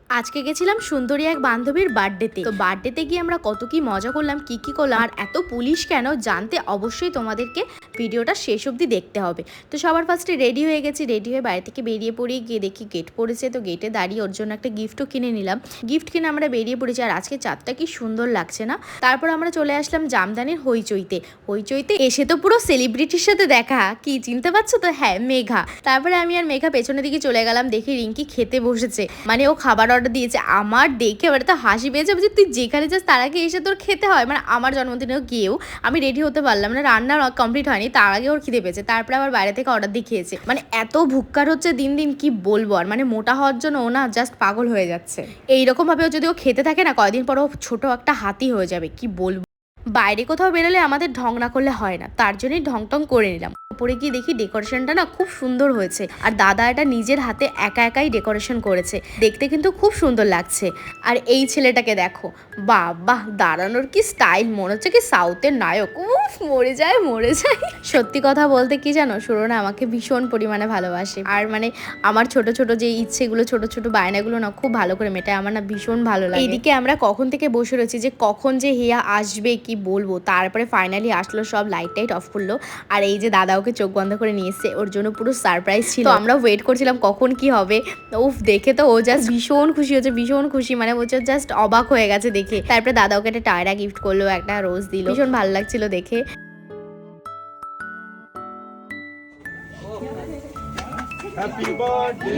আজকে গেছিলাম সুন্দরী এক বান্ধবীর বার্থডেতে। তো বার্থডেতে গিয়ে আমরা কত কি মজা করলাম, কি করলাম আর এত পুলিশ কেন জানতে অবশ্যই তোমাদেরকে ভিডিওটা শেষ অবধি দেখতে হবে। তো সবার ফার্স্টে রেডি হয়ে গেছি, রেডি হয়ে বাড়ি থেকে বেরিয়ে পড়ি, গিয়ে দেখি গেট পড়েছে। তো গেটে দাঁড়িয়ে ওর জন্য একটা গিফটও কিনে নিলাম। গিফট কিনে আমরা বেরিয়ে পড়েছি। আর আজকে চাঁদটা কি সুন্দর লাগছে না। তারপর আমরা চলে আসলাম জামদানির হইচইতে। হইচইতে এসে তো পুরো সেলিব্রিটির সাথে দেখা, কি চিনতে পারছো তো? হ্যাঁ, মেঘা। তারপরে আমি আর মেঘা পেছনের দিকে চলে গেলাম, দেখি রিঙ্কি খেতে বসেছে, মানে ও খাবার অর্ডার দিয়েছে। আমার দেখে এবার তো হাসি পেয়েছে যে তুই যেখানে যাস তার আগে এসে তোর খেতে হয়। মানে আমার জন্মদিনেও গিয়েও আমি রেডি হতে পারলাম না, রান্না কমপ্লিট হয়নি, তার আগে ওর খিদে পেয়েছে। তারপরে আবার বাইরে থেকে অর্ডার দিয়ে খেয়েছে। মানে এত ভুক্কার হচ্ছে দিন দিন, কি বলবো। আর মানে মোটা হওয়ার জন্য ও না জাস্ট পাগল হয়ে যাচ্ছে। এইরকম ভাবে যদি ও খেতে থাকে না, কয়দিন পর ও ছোট একটা হাতি হয়ে যাবে, কি বলবো। বাইরে কোথাও বেরোলে আমাদের ঢং না করলে হয় না, তার জন্যই ঢং টং করে নিলাম। উপরে গিয়ে দেখি ডেকোরেশনটা না খুব সুন্দর হয়েছে। আর দাদা এটা নিজের হাতে একা একাই ডেকোরেশন করেছে, দেখতে কিন্তু খুব সুন্দর লাগছে। আর এই ছেলেটাকে দেখো, বাহ দাঁড়ানোর কি স্টাইল, মনে হচ্ছে কি সাউথের নায়ক। উফ, মরে যায়। সত্যি কথা বলতে কি জানো, সুরনা আমাকে ভীষণ পরিমাণে ভালোবাসে। আর মানে আমার ছোট ছোট যে ইচ্ছেগুলো, ছোট ছোট বায়নাগুলো না খুব ভালো করে মেটায়। আমার না ভীষণ ভালো লাগে। এইদিকে আমরা কখন থেকে বসে রয়েছি যে কখন যে হিয়া আসবে, কি বলবো। তারপরে ফাইনালি আসলো, সব লাইট টাইট অফ করলো। আর এই যে দাদা ওকে চোখ বন্ধ করে নিয়ে এসছে, ওর জন্য পুরো সারপ্রাইজ ছিল। তো আমরা ওয়েট করছিলাম কখন কি হবে। উফ, দেখে তো ও জাস্ট ভীষণ খুশি হচ্ছে, ভীষণ খুশি, মানে বলছে জাস্ট অবাক হয়ে গেছে দেখে। তারপরে দাদা ওকে একটা টায়রা গিফট করলো, একটা রোজ দিল, ভীষণ ভালো লাগছিল দেখে। Happy birthday.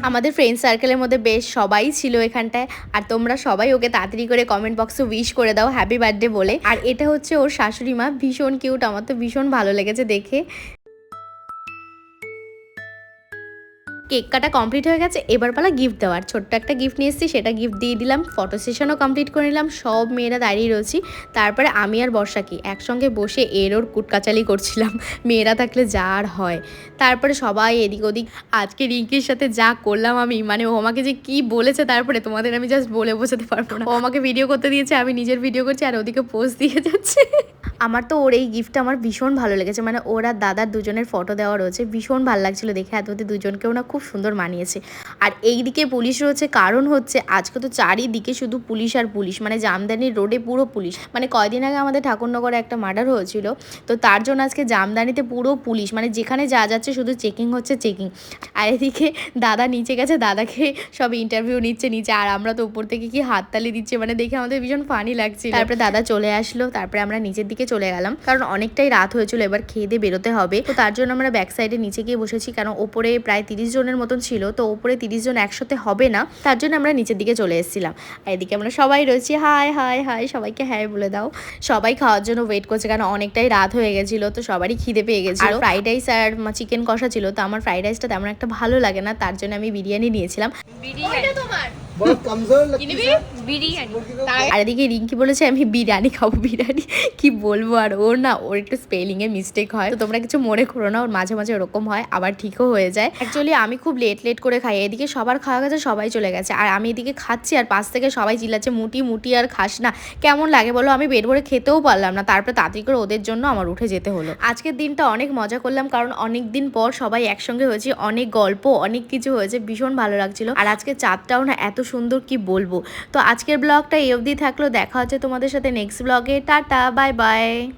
আমাদের ফ্রেন্ড সার্কেলের মধ্যে বেশ সবাই ছিল এখানটায়। আর তোমরা সবাই ওকে তাড়াতাড়ি করে কমেন্ট বক্সে উইশ করে দাও হ্যাপি বার্থডে বলে। আর এটা হচ্ছে ওর শাশুড়ি মা, ভীষণ কিউট, আমার তো ভীষণ ভালো লেগেছে দেখে। কেক কাটা কমপ্লিট হয়ে গেছে, এবার পালা গিফট দেওয়ার। ছোট্ট একটা গিফট নিয়ে এসেছি, সেটা গিফট দিয়ে দিলাম। ফটো সেশনও কমপ্লিট করে নিলাম, সব মেয়েরা দাঁড়িয়ে রয়েছি। তারপরে আমি আর বর্ষাকি একসঙ্গে বসে এর ওর কুটকাচালি করছিলাম, মেয়েরা থাকলে যা আর হয়। তারপরে সবাই এদিক ওদিক। আজকে রিঙ্কির সাথে যা করলাম আমি, মানে ও আমাকে যে কি বলেছে তারপরে তোমাদের আমি জাস্ট বলে বোঝাতে পারবো না। ও আমাকে ভিডিও করতে দিয়েছে, আমি নিজের ভিডিও করছি, আর ওদিকে পোস্ট দিয়ে যাচ্ছে। আমার তো ওর এই গিফটটা আমার ভীষণ ভালো লেগেছে। মানে ওরা দাদার দুজনের ফটো দেওয়া রয়েছে, ভীষণ ভালো লাগছিল দেখে। ওদের দুজনকেও না খুব সুন্দর মানিয়েছে। আর এই দিকে পুলিশ রয়েছে, কারণ হচ্ছে আজকে তো চারিদিকে শুধু পুলিশ আর পুলিশ, মানে জামদানির রোডে পুরো পুলিশ। মানে কয়দিন আগে আমাদের ঠাকুরনগরে একটা মার্ডার হয়েছিল, তো তার জন্য আজকে জামদানিতে পুরো পুলিশ, মানে যেখানে যা যাচ্ছে শুধু চেকিং হচ্ছে, চেকিং। আর এদিকে দাদা নিচে গেছে, দাদাকে সব ইন্টারভিউ নিচ্ছে নিচে, আর আমরা তো উপর থেকে কি হাততালি দিচ্ছে, মানে দেখে আমাদের ভীষণ ফানি লাগছে। তারপরে দাদা চলে আসলো, তারপরে আমরা নিচের দিকে চলে গেলাম, কারণ অনেকটাই রাত হয়েছিল, এবার খেয়ে দিয়ে বেরোতে হবে। তো তার জন্য আমরা ব্যাক সাইডে নিচে গিয়ে বসেছি, কারণ ওপরে প্রায় 30 জনের মতন ছিল, তো ওপরে 30 জন একসাথে হবে না, তার জন্য আমরা নিচের দিকে চলে এসেছিলাম। আর এদিকে আমরা সবাই রয়েছি, হাই হাই হাই, সবাইকে হ্যাঁ বলে দাও। সবাই খাওয়ার জন্য ওয়েট করছে, কারণ অনেকটাই রাত হয়ে গেছিল, তো সবারই খিদে পেয়ে গেছিল। ফ্রাইড রাইস আর চিকেন কষা ছিল, তো আমার ফ্রাইড রাইসটা তেমন একটা ভালো লাগে না, তার জন্য আমি বিরিয়ানি নিয়েছিলাম। আর এদিকে রিঙ্কি বলেছে আমি বিরিয়ানি খাবো, বিরিয়ানি কি বলবো। আর ওর না, ওর একটু স্পেলিংয়ে মিস্টেক হয়, তো তোমরা কিছু মনে করো না, ওর মাঝে মাঝে ওরকম হয়, আবার ঠিকও হয়ে যায়। অ্যাকচুয়ালি আমি খুব লেট করে খাই। এদিকে সবার খাওয়া গেছে, সবাই চলে গেছে, আর আমি এদিকে খাচ্ছি, আর পাশ থেকে সবাই চিল্লাচ্ছে মুটি আর খাস না। কেমন লাগে বলো, আমি পেট ভরে খেতেও পারলাম না। তারপরে তাড়াতাড়ি করে ওদের জন্য আমার উঠে যেতে হলো। আজকের দিনটা অনেক মজা করলাম, কারণ অনেক দিন পর সবাই একসঙ্গে হয়েছি, অনেক গল্প, অনেক কিছু হয়েছে, ভীষণ ভালো লাগছিল। আর আজকে চাঁদটাও না এত সুন্দর, কি বলবো। তো আজকের ব্লগটা এই অবধি থাকলো, দেখা হচ্ছে তোমাদের সাথে নেক্সট ব্লগে। Tata, bye bye.